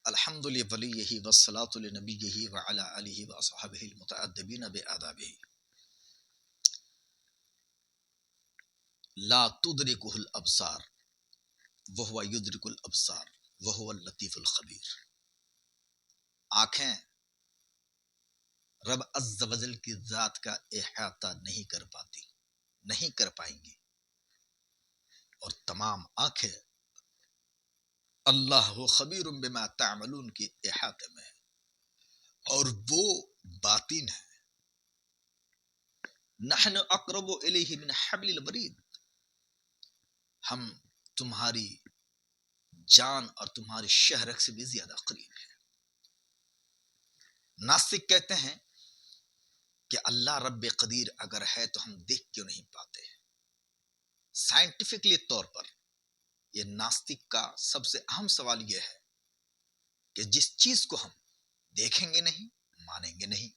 الحمد لولیہ والصلاة لنبیہ وعلی آلہ واصحابہ المتأدبین بآدابہ لا تدرکہ الابصار وہو یدرک الابصار وہو اللطیف الخبیر۔ آنکھیں رب عز و جل کی ذات کا احاطہ نہیں کر پاتی، نہیں کر پائیں گی، اور تمام آنکھیں اللہ خبیر بما تعملون کے احاطے میں ہے، اور وہ باطن ہے۔ نحن اقرب الیہ من حبل الورید، ہم تمہاری جان اور تمہاری شہرک سے بھی زیادہ قریب ہے۔ ناستک کہتے ہیں کہ اللہ رب قدیر اگر ہے تو ہم دیکھ کیوں نہیں پاتے۔ سائنٹیفکلی طور پر یہ ناستک کا سب سے اہم سوال یہ ہے کہ جس چیز کو ہم دیکھیں گے نہیں، مانیں گے نہیں،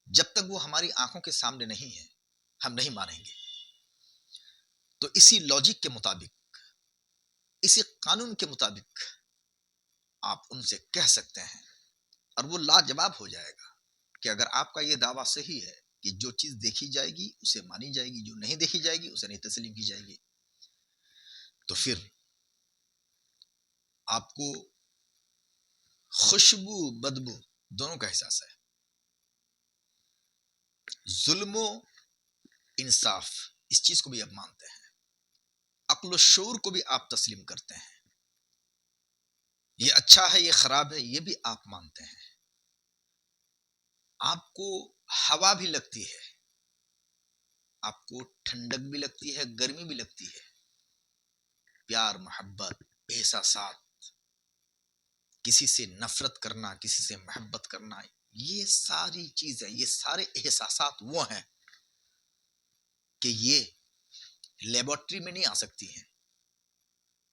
جب تک وہ ہماری آنکھوں کے سامنے نہیں ہے ہم نہیں مانیں گے۔ تو اسی لاجک کے مطابق، اسی قانون کے مطابق آپ ان سے کہہ سکتے ہیں، اور وہ لاجواب ہو جائے گا کہ اگر آپ کا یہ دعویٰ صحیح ہے کہ جو چیز دیکھی جائے گی اسے مانی جائے گی، جو نہیں دیکھی جائے گی اسے نہیں تسلیم کی جائے گی، تو پھر آپ کو خوشبو بدبو دونوں کا احساس ہے۔ ظلم و انصاف اس چیز کو بھی آپ مانتے ہیں، عقل و شعور کو بھی آپ تسلیم کرتے ہیں، یہ اچھا ہے یہ خراب ہے یہ بھی آپ مانتے ہیں۔ آپ کو ہوا بھی لگتی ہے، آپ کو ٹھنڈک بھی لگتی ہے، گرمی بھی لگتی ہے، پیار محبت احساسات، کسی سے نفرت کرنا، کسی سے محبت کرنا، یہ ساری چیزیں، یہ سارے احساسات وہ ہیں کہ یہ لیبارٹری میں نہیں آ سکتی ہیں۔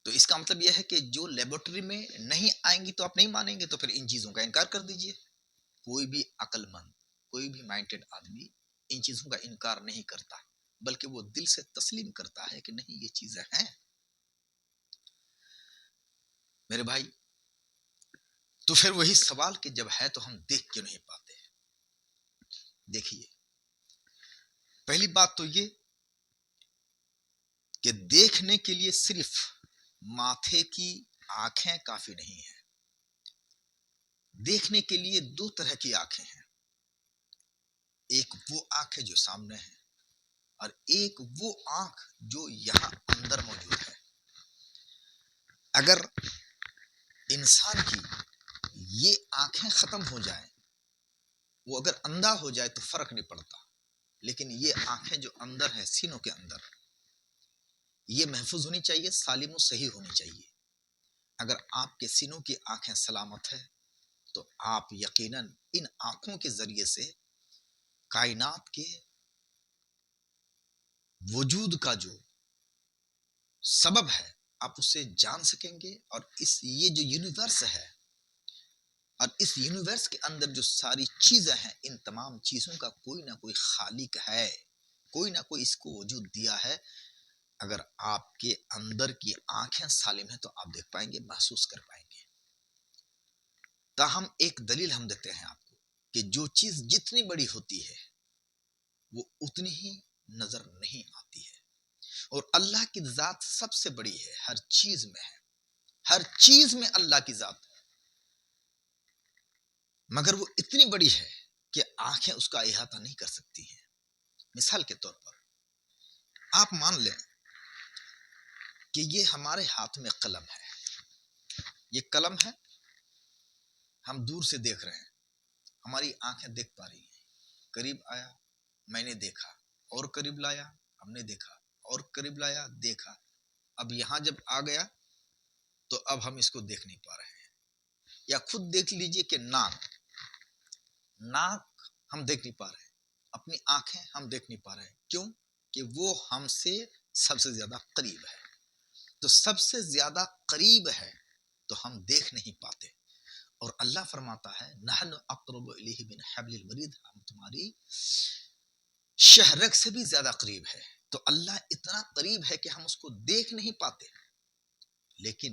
تو اس کا مطلب یہ ہے کہ جو لیبارٹری میں نہیں آئیں گی تو آپ نہیں مانیں گے، تو پھر ان چیزوں کا انکار کر دیجئے۔ کوئی بھی عقل مند، کوئی بھی مائنڈڈ آدمی ان چیزوں کا انکار نہیں کرتا، بلکہ وہ دل سے تسلیم کرتا ہے کہ نہیں یہ چیزیں ہیں۔ میرے بھائی، تو پھر وہی سوال کہ جب ہے تو ہم دیکھ کیوں نہیں پاتے۔ دیکھیے، پہلی بات تو یہ کہ دیکھنے کے لیے صرف ماتھے کی آنکھیں کافی نہیں ہیں۔ دیکھنے کے لیے دو طرح کی آنکھیں ہیں، ایک وہ آنکھ ہے جو سامنے ہے، اور ایک وہ آنکھ جو یہاں اندر موجود ہے۔ اگر انسان کی یہ آنکھیں ختم ہو جائیں، وہ اگر اندھا ہو جائے تو فرق نہیں پڑتا، لیکن یہ آنکھیں جو اندر ہیں سینوں کے اندر، یہ محفوظ ہونی چاہیے، سالم و صحیح ہونی چاہیے۔ اگر آپ کے سینوں کی آنکھیں سلامت ہیں تو آپ یقیناً ان آنکھوں کے ذریعے سے کائنات کے وجود کا جو سبب ہے آپ اسے جان سکیں گے، اور یہ جو یونیورس ہے اور اس یونیورس کے اندر جو ساری چیزیں ہیں، ان تمام چیزوں کا کوئی نہ کوئی خالق ہے، کوئی نہ کوئی اس کو وجود دیا ہے۔ اگر آپ کے اندر کی آنکھیں سالم ہیں تو آپ دیکھ پائیں گے، محسوس کر پائیں گے۔ تاہم ایک دلیل ہم دیتے ہیں آپ کو کہ جو چیز جتنی بڑی ہوتی ہے وہ اتنی ہی نظر نہیں آتی ہے، اور اللہ کی ذات سب سے بڑی ہے، ہر چیز میں ہے، ہر چیز میں اللہ کی ذات ہے، مگر وہ اتنی بڑی ہے کہ آنکھیں اس کا احاطہ نہیں کر سکتی ہیں۔ مثال کے طور پر آپ مان لیں کہ یہ ہمارے ہاتھ میں قلم ہے، یہ قلم ہے، ہم دور سے دیکھ رہے ہیں، ہماری آنکھیں دیکھ پا رہی ہیں، قریب آیا میں نے دیکھا، اور قریب لایا ہم نے دیکھا، اور قریب لایا دیکھا، اب یہاں جب آ گیا تو اب ہم اس کو دیکھ نہیں پا رہے ہیں۔ یا خود دیکھ لیجئے کہ ناک ہم دیکھ نہیں پا رہے ہیں، اپنی آنکھیں ہم دیکھ نہیں پا رہے ہیں، کیوں کہ وہ ہم سے سب سے زیادہ قریب ہے۔ تو سب سے زیادہ قریب ہے تو ہم دیکھ نہیں پاتے، اور اللہ فرماتا ہے نحن اقرب الیہ من حبل الورید، ہم تمہاری شہرک سے بھی زیادہ قریب ہے۔ تو اللہ اتنا قریب ہے کہ ہم اس کو دیکھ نہیں پاتے، لیکن